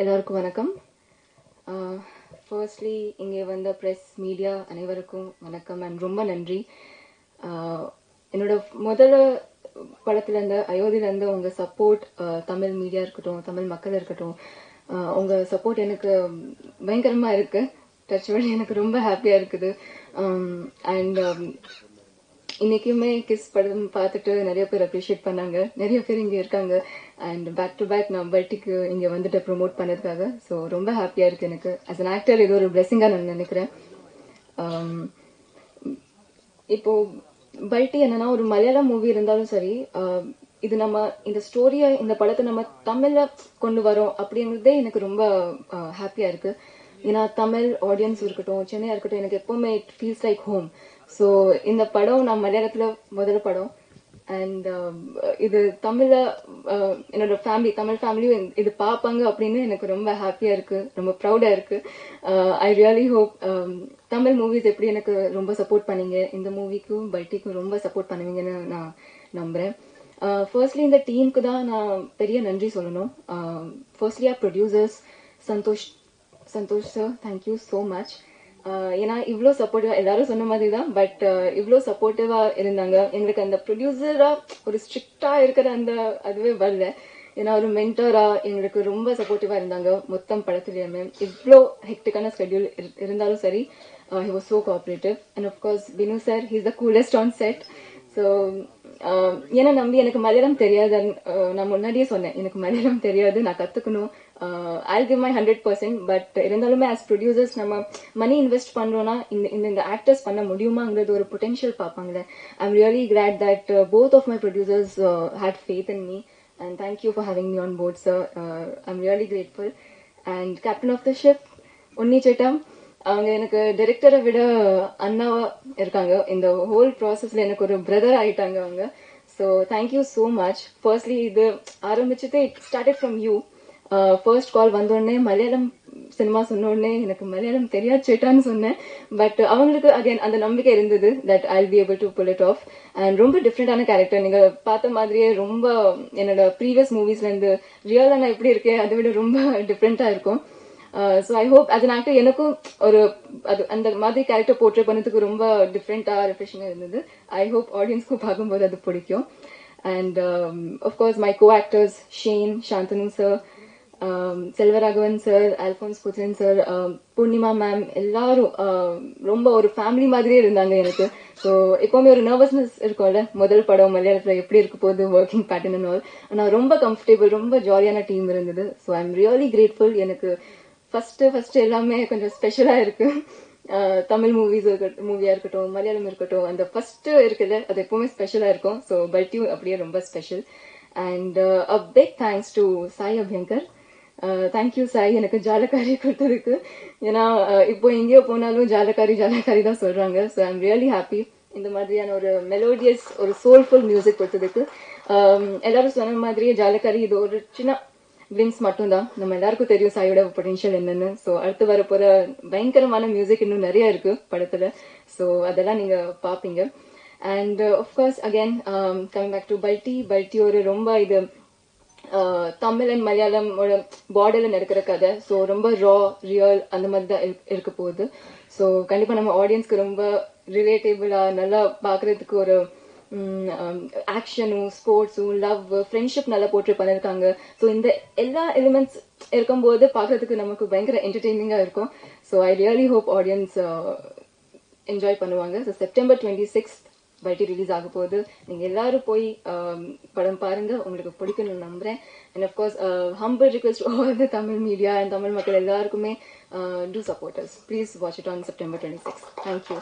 எல்லாருக்கும் வணக்கம். ஃபர்ஸ்ட்லி இங்கே வந்த ப்ரெஸ் மீடியா அனைவருக்கும் வணக்கம் அண்ட் ரொம்ப நன்றி. என்னோட முதல்ல படத்துலேருந்து அயோத்தியிலேருந்து உங்கள் சப்போர்ட், தமிழ் மீடியா இருக்கட்டும், தமிழ் மக்கள் இருக்கட்டும், உங்கள் சப்போர்ட் எனக்கு பயங்கரமாக இருக்குது. டச்வர்ட் எனக்கு ரொம்ப ஹாப்பியாக இருக்குது. அண்ட் இன்னைக்குமே கிஸ் படம் பார்த்துட்டு நிறைய பேர் அப்ரிஷியேட் பண்ணாங்க. நிறைய பேர் இங்கே இருக்காங்க. அண்ட் பேக் டு பேக் நான் பல்ட்டிக்கு இங்கே வந்துட்டு ப்ரொமோட் பண்ணதுக்காக ஸோ ரொம்ப ஹாப்பியாக இருக்குது எனக்கு. ஆஸ் அன் ஆக்டர் இது ஒரு பிளெஸிங்காக நான் நினைக்கிறேன். இப்போ பல்ட்டி என்னன்னா ஒரு மலையாளம் மூவி இருந்தாலும் சரி, இது நம்ம இந்த ஸ்டோரியை இந்த படத்தை நம்ம தமிழில் கொண்டு வரோம் அப்படிங்கிறதே எனக்கு ரொம்ப ஹாப்பியாக இருக்குது. ஏன்னா தமிழ் ஆடியன்ஸ் இருக்கட்டும், சென்னையா இருக்கட்டும், எனக்கு எப்பவுமே it feels like home. So இந்த படம் நான் மலையாளத்தில் முதல் படம் அண்ட் இது தமிழ்ல என்னோட ஃபேமிலி, தமிழ் ஃபேமிலியும் இது பார்ப்பாங்க அப்படின்னு எனக்கு ரொம்ப ஹாப்பியாக இருக்குது, ரொம்ப ப்ரௌடாக இருக்குது. I really hope Tamil movies எப்படி எனக்கு ரொம்ப சப்போர்ட் பண்ணீங்க, இந்த மூவிக்கும் பல்ட்டிக்கும் ரொம்ப சப்போர்ட் பண்ணுவீங்கன்னு நான் நம்புகிறேன். ஃபர்ஸ்ட்லி இந்த டீமுக்கு தான் நான் பெரிய நன்றி சொல்லணும். Firstly producers Santhosh sir, thank you so much. ஏன்னா இவ்வளோ சப்போர்ட்டிவா, எல்லாரும் சொன்ன மாதிரி தான், பட் இவ்வளோ சப்போர்ட்டிவா இருந்தாங்க. எங்களுக்கு அந்த ப்ரொடியூசரா ஒரு ஸ்ட்ரிக்டா இருக்கிற அந்த அதுவே வரல. ஏன்னா ஒரு மென்டரா எங்களுக்கு ரொம்ப சப்போர்ட்டிவா இருந்தாங்க மொத்தம் படத்துலயுமே. இவ்வளோ ஹெக்டிக்கான ஸ்கெடியூல் இருந்தாலும் சரி, he was so cooperative. And of course Binu sir, he's the coolest on set. So ஏன்னா நம்பி எனக்கு மலையாளம் தெரியாது, நான் முன்னாடியே சொன்னேன் எனக்கு மலையாளம் தெரியாது, நான் கற்றுக்கணும். I'll give my 100%. பட் இருந்தாலுமே ஆஸ் ப்ரொடியூசர்ஸ் நம்ம மணி இன்வெஸ்ட் பண்ணுறோன்னா இந்த ஆக்டர்ஸ் பண்ண முடியுமாங்கிறது ஒரு பொட்டென்ஷியல் பார்ப்பாங்களே. I'm really glad that both of my producers had faith in me and thank you for having me on board sir. I'm really grateful. And captain of the ship Unni சேட்டம், அவங்க எனக்கு டைரக்டரை விட அண்ணாவா இருக்காங்க. இந்த ஹோல் ப்ராசஸ்ல எனக்கு ஒரு பிரதர் ஆயிட்டாங்க அவங்க. So thank you so much. Firstly இது ஆரம்பிச்சது it started from you. First கால் வந்தோடனே மலையாளம் சினிமா சொன்னோடனே எனக்கு மலையாளம் தெரியாது சேட்டான்னு சொன்னேன். பட் அவங்களுக்கு அகைன் அந்த நம்பிக்கை இருந்தது that I be able to pull it off. And ரொம்ப டிஃப்ரெண்டான கேரக்டர், நீங்க பார்த்த மாதிரியே ரொம்ப என்னோட ப்ரீவியஸ் மூவிஸ்ல இருந்து ரியலா நான் எப்படி இருக்கேன் அதை விட ரொம்ப டிஃப்ரெண்டா இருக்கும். ஸோ ஐ ஹோப் அது நான் எனக்கும் ஒரு அது அந்த மாதிரி கேரக்டர் போர்ட்ரே பண்ணதுக்கு ரொம்ப டிஃப்ரெண்டாக ரிஃப்ரெஷிங்காக இருந்தது. ஐ ஹோப் ஆடியன்ஸ்க்கும் பார்க்கும்போது அது பிடிக்கும். And of course my co actors Shane, Shanthanu sir, Selvaraghavan sir, Alphonse Puthren sir, Purnima ma'am, எல்லாரும் ரொம்ப ஒரு ஃபேமிலி மாதிரியே இருந்தாங்க எனக்கு. ஸோ எப்போவுமே ஒரு நர்வஸ்னஸ் இருக்கும்ல, முதல் படம் மலையாளத்தில் எப்படி இருக்க போகுது, ஒர்க்கிங் பேட்டர்ன் அண்ட் ஆல். ஆனால் ரொம்ப கம்ஃபர்டபுள், ரொம்ப ஜாலியான டீம் இருந்தது. So I am really grateful. எனக்கு ஃபர்ஸ்ட் எல்லாமே கொஞ்சம் ஸ்பெஷலாக இருக்கு. தமிழ் மூவியா இருக்கட்டும், மலையாளம் இருக்கட்டும், அந்த ஃபர்ஸ்ட் இருக்குல்ல அது எப்பவுமே ஸ்பெஷலாக இருக்கும். ஸோ பல்ட்டியும் அப்படியே ரொம்ப special. And a big thanks to Sai Abhyankar. Thank you Sai எனக்கு ஜாலக்காரி கொடுத்ததுக்கு. ஏன்னா இப்போ எங்கேயோ போனாலும் ஜாலக்காரி தான் சொல்றாங்க. So I am really happy இந்த மாதிரியான ஒரு மெலோடியஸ் ஒரு சோல்ஃபுல் மியூசிக் கொடுத்ததுக்கு. எல்லாரும் சொன்ன மாதிரியே ஜாலக்காரி இது ஒரு சின்ன கிளிம்ஸ் மட்டும்தான். நம்ம எல்லாருக்கும் தெரியும் சாயோட பொட்டன்ஷியல் என்னன்னு. ஸோ அடுத்து வரப்போற பயங்கரமான மியூசிக் இன்னும் நிறைய இருக்கு படத்துல. ஸோ அதெல்லாம் நீங்க பாப்பீங்க. And of course again coming back to Balti ஒரு ரொம்ப இது தமிழ் அண்ட் மலையாளம் பார்டர்ல நடக்கிற கதை. ஸோ ரொம்ப ரா ரியல் அந்த மாதிரி தான் இருக்க போகுது. ஸோ கண்டிப்பா நம்ம ஆடியன்ஸ்க்கு ரொம்ப ரிலேட்டபிளா நல்லா பாக்குறதுக்கு ஒரு ஆக்ஷனும் ஸ்போர்ட்ஸும் லவ் ஃப்ரெண்ட்ஷிப் நல்லா போர்ட்ரே பண்ணிருக்காங்க. ஸோ இந்த எல்லா எலிமெண்ட்ஸ் இருக்கும்போது பார்க்கறதுக்கு நமக்கு பயங்கர என்டர்டெய்னிங்கா இருக்கும். So I really hope audience enjoy பண்ணுவாங்க. ஸோ September 26 பல்ட்டி ரிலீஸ் ஆக போகுது. நீங்க எல்லாரும் போய் படம் பாருங்க, உங்களுக்கு பிடிக்கணும்னு நம்புறேன். And of course humble request all the Tamil media and Tamil மக்கள் எல்லாருக்குமே to support us. Please watch it on September 26. Thank you.